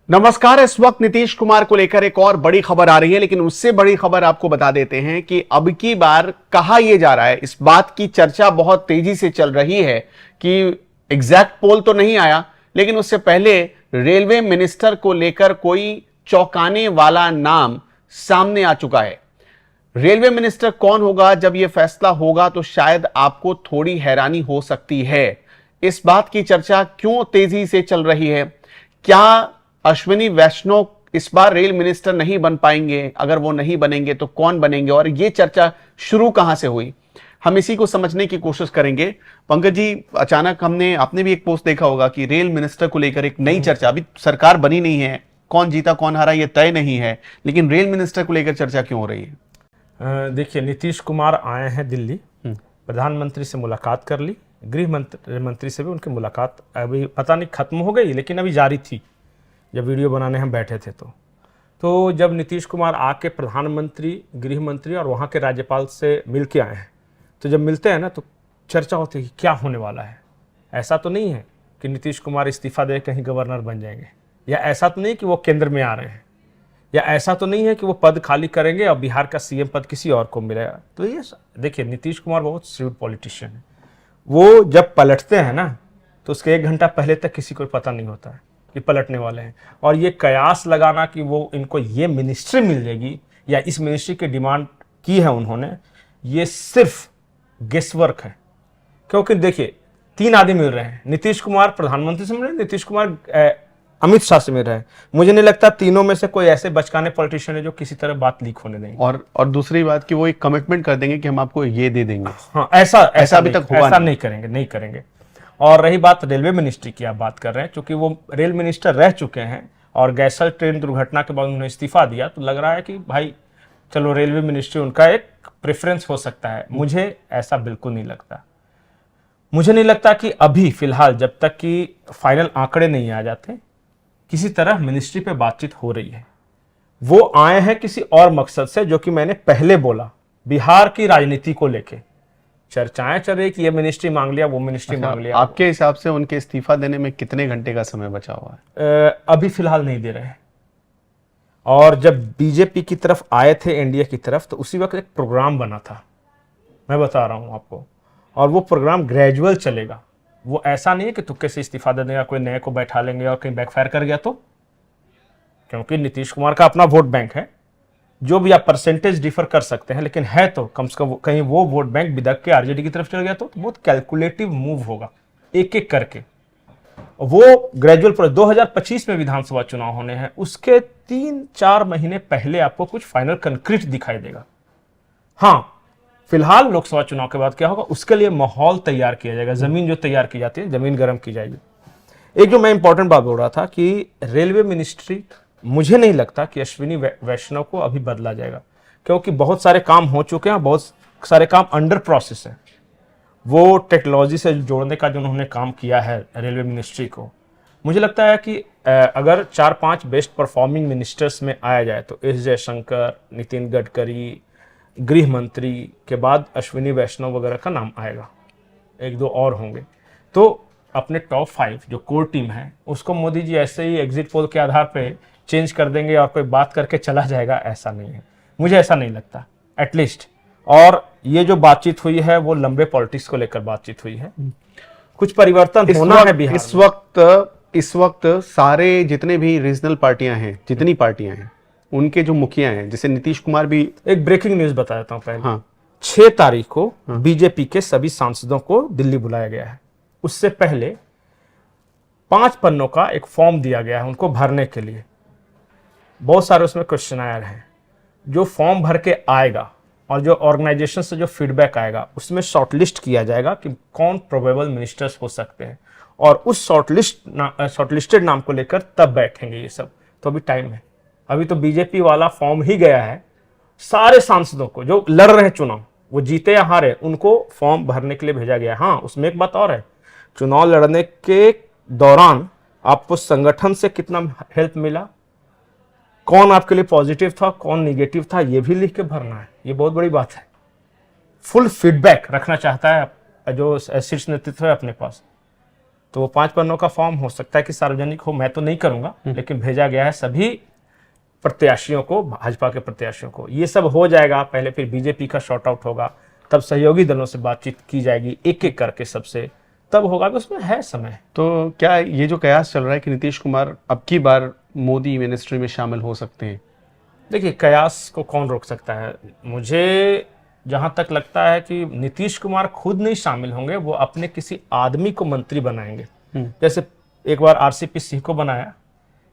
नमस्कार। इस वक्त नीतीश कुमार को लेकर एक और बड़ी खबर आ रही है, लेकिन उससे बड़ी खबर आपको बता देते हैं कि अब की बार कहा यह जा रहा है, इस बात की चर्चा बहुत तेजी से चल रही है कि एग्जैक्ट पोल तो नहीं आया, लेकिन उससे पहले रेलवे मिनिस्टर को लेकर कोई चौंकाने वाला नाम सामने आ चुका है। रेलवे मिनिस्टर कौन होगा, जब यह फैसला होगा तो शायद आपको थोड़ी हैरानी हो सकती है। इस बात की चर्चा क्यों तेजी से चल रही है? क्या अश्विनी वैष्णव इस बार रेल मिनिस्टर नहीं बन पाएंगे? अगर वो नहीं बनेंगे तो कौन बनेंगे, और ये चर्चा शुरू कहां से हुई, हम इसी को समझने की कोशिश करेंगे। पंकज जी, अचानक आपने भी एक पोस्ट देखा होगा कि रेल मिनिस्टर को लेकर एक नई चर्चा, अभी सरकार बनी नहीं है, कौन जीता कौन हारा ये तय नहीं है, लेकिन रेल मिनिस्टर को लेकर चर्चा क्यों हो रही है? देखिए, नीतीश कुमार आए हैं दिल्ली, प्रधानमंत्री से मुलाकात कर ली, गृह मंत्री से भी उनकी मुलाकात अभी पता नहीं खत्म हो गई, लेकिन अभी जारी थी जब वीडियो बनाने हम बैठे थे। तो जब नीतीश कुमार आके प्रधानमंत्री, गृह मंत्री और वहाँ के राज्यपाल से मिल के आए हैं, तो जब मिलते हैं ना तो चर्चा होती है कि क्या होने वाला है। ऐसा तो नहीं है कि नीतीश कुमार इस्तीफा दे कहीं गवर्नर बन जाएंगे, या ऐसा तो नहीं कि वो केंद्र में आ रहे हैं, या ऐसा तो नहीं है कि वो पद खाली करेंगे और बिहार का सीएम पद किसी और को मिलेगा। तो ये देखिए, नीतीश कुमार बहुत श्रीड पॉलिटिशियन है। वो जब पलटते हैं ना तो उसके 1 घंटा पहले तक किसी को पता नहीं होता है कि पलटने वाले हैं। और ये कयास लगाना कि वो इनको ये मिनिस्ट्री मिल जाएगी या इस मिनिस्ट्री की डिमांड की है उन्होंने, ये सिर्फ गेसवर्क है। क्योंकि देखिए, 3 आदमी मिल रहे हैं, नीतीश कुमार प्रधानमंत्री से मिल रहे हैं, नीतीश कुमार अमित शाह से मिल रहे हैं। मुझे नहीं लगता तीनों में से कोई ऐसे बचकाने पॉलिटिशियन है जो किसी तरह बात लीक होने देंगे। और दूसरी बात कि वो एक कमिटमेंट कर देंगे कि हम आपको ये दे देंगे। हाँ, ऐसा अभी तक हुआ ऐसा नहीं करेंगे। और रही बात रेलवे मिनिस्ट्री की, आप बात कर रहे हैं, क्योंकि वो रेल मिनिस्टर रह चुके हैं और गैसल ट्रेन दुर्घटना के बाद उन्होंने इस्तीफा दिया, तो लग रहा है कि भाई चलो रेलवे मिनिस्ट्री उनका एक प्रेफरेंस हो सकता है। मुझे ऐसा बिल्कुल नहीं लगता। मुझे नहीं लगता कि अभी फिलहाल, जब तक कि फाइनल आंकड़े नहीं आ जाते, किसी तरह मिनिस्ट्री पे बातचीत हो रही है। वो आए हैं किसी और मकसद से, जो कि मैंने पहले बोला, बिहार की राजनीति को लेके चर्चाएं चल रही कि ये मिनिस्ट्री मांग लिया, वो मिनिस्ट्री मांग लिया। आपके हिसाब से उनके इस्तीफा देने में कितने घंटे का समय बचा हुआ है? अभी फिलहाल नहीं दे रहे हैं। और जब बीजेपी की तरफ आए थे, एनडीए की तरफ, तो उसी वक्त एक प्रोग्राम बना था, मैं बता रहा हूं आपको, और वो प्रोग्राम ग्रेजुअल चलेगा। वो ऐसा नहीं है कि तुक्के से इस्तीफा दे देगा, कोई नए को बैठा लेंगे और कहीं बैकफायर कर गया तो। क्योंकि नीतीश कुमार का अपना वोट बैंक है, जो भी आप परसेंटेज डिफर कर सकते हैं, लेकिन है तो कम से कम कहीं वो वोट बैंक बिदक के आरजेडी की तरफ चल गया तो बहुत कैलकुलेटिव मूव होगा, एक एक करके। वो ग्रेजुअल 2025 में विधानसभा चुनाव होने हैं, उसके 3-4 महीने पहले आपको कुछ फाइनल कंक्रीट दिखाई देगा। हाँ, फिलहाल लोकसभा चुनाव के बाद क्या होगा, उसके लिए माहौल तैयार किया जाएगा, जमीन जो तैयार की जाती है, जमीन गर्म की जाएगी। एक जो मैं इंपॉर्टेंट बात बोल रहा था कि रेलवे मिनिस्ट्री, मुझे नहीं लगता कि अश्विनी वैष्णव को अभी बदला जाएगा, क्योंकि बहुत सारे काम हो चुके हैं, बहुत सारे काम अंडर प्रोसेस है। वो टेक्नोलॉजी से जोड़ने का जो उन्होंने काम किया है रेलवे मिनिस्ट्री को, मुझे लगता है कि अगर 4-5 बेस्ट परफॉर्मिंग मिनिस्टर्स में आया जाए तो एस जयशंकर, नितिन गडकरी, गृह मंत्री के बाद अश्विनी वैष्णव वगैरह का नाम आएगा, 1-2 और होंगे। तो अपने टॉप 5 जो कोर टीम है, उसको मोदी जी ऐसे ही एग्जिट पोल के आधार पे चेंज कर देंगे और कोई बात करके चला जाएगा, ऐसा नहीं है। मुझे ऐसा नहीं लगता एटलीस्ट। और ये जो बातचीत हुई है वो लंबे पॉलिटिक्स को लेकर बातचीत हुई है, कुछ परिवर्तन होना है बिहार में। इस वक्त सारे जितने भी रीजनल पार्टियां हैं, जितनी पार्टियां हैं, उनके जो मुखिया हैं, जैसे नीतीश कुमार भी, एक ब्रेकिंग न्यूज बता देता हूं पहले। हाँ, 6 तारीख को बीजेपी के सभी सांसदों को दिल्ली बुलाया गया है। उससे पहले 5 पन्नों का एक फॉर्म दिया गया है उनको भरने के लिए। बहुत सारे उसमें क्वेश्चनायर हैं। जो फॉर्म भर के आएगा और जो ऑर्गेनाइजेशन से जो फीडबैक आएगा, उसमें शॉर्टलिस्ट किया जाएगा कि कौन प्रोबेबल मिनिस्टर्स हो सकते हैं, और उस शॉर्टलिस्टेड नाम को लेकर तब बैठेंगे ये सब। तो अभी टाइम है। अभी तो बीजेपी वाला फॉर्म ही गया है, सारे सांसदों को जो लड़ रहे हैं चुनाव, वो जीते या हारे, उनको फॉर्म भरने के लिए भेजा गया है। हाँ, उसमें एक बात और है, चुनाव लड़ने के दौरान आपको संगठन से कितना हेल्प मिला, कौन आपके लिए पॉजिटिव था, कौन निगेटिव था, ये भी लिख के भरना है। ये बहुत बड़ी बात है। फुल फीडबैक रखना चाहता है जो शीर्ष नेतृत्व है अपने पास। तो वो 5 पन्नों का फॉर्म हो सकता है कि सार्वजनिक हो, मैं तो नहीं करूंगा, लेकिन भेजा गया है सभी प्रत्याशियों को, भाजपा के प्रत्याशियों को। ये सब हो जाएगा, पहले फिर बीजेपी का शॉर्ट आउट होगा, तब सहयोगी दलों से बातचीत की जाएगी एक एक करके सबसे, तब होगा। उसमें है समय। तो क्या ये जो कयास चल रहा है कि नीतीश कुमार अब की बार मोदी मिनिस्ट्री में शामिल हो सकते हैं? देखिए, कयास को कौन रोक सकता है? मुझे जहां तक लगता है कि नीतीश कुमार खुद नहीं शामिल होंगे, वो अपने किसी आदमी को मंत्री बनाएंगे। जैसे एक बार आरसीपी सिंह को बनाया,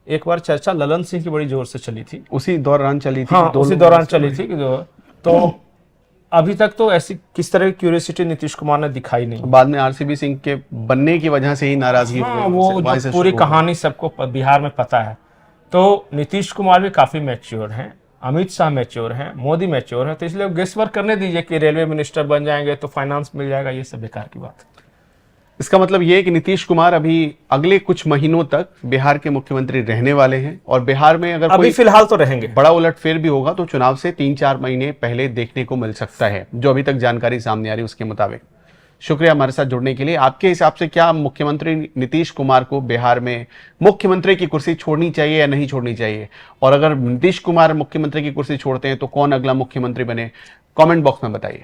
एक बार चर्चा ललन सिंह की बड़ी जोर से चली थी, उसी दौरान चली थी। हाँ, उसी दौरान चली थी। तो अभी तक तो ऐसी किस तरह की क्यूरियोसिटी नीतीश कुमार ने दिखाई नहीं। बाद में आरसीपी सिंह के बनने की वजह से ही नाराजगी हो हाँ, गई, वो वहीं से जो पूरी शुरू हुआ। कहानी सबको बिहार में पता है। तो नीतीश कुमार भी काफी मैच्योर हैं, अमित शाह मैच्योर हैं, मोदी मैच्योर है, तो इसलिए गेस वर्क करने दीजिए कि रेलवे मिनिस्टर बन जाएंगे तो फाइनेंस मिल जाएगा, ये सब बेकार की बात है। इसका मतलब ये है कि नीतीश कुमार अभी अगले कुछ महीनों तक बिहार के मुख्यमंत्री रहने वाले हैं, और बिहार में अगर अभी कोई फिलहाल तो रहेंगे। बड़ा उलटफेर भी होगा तो चुनाव से 3-4 महीने पहले देखने को मिल सकता है, जो अभी तक जानकारी सामने आ रही है उसके मुताबिक। शुक्रिया हमारे साथ जुड़ने के लिए। आपके हिसाब से क्या मुख्यमंत्री नीतीश कुमार को बिहार में मुख्यमंत्री की कुर्सी छोड़नी चाहिए या नहीं छोड़नी चाहिए? और अगर नीतीश कुमार मुख्यमंत्री की कुर्सी छोड़ते हैं तो कौन अगला मुख्यमंत्री बने? कमेंट बॉक्स में बताइए।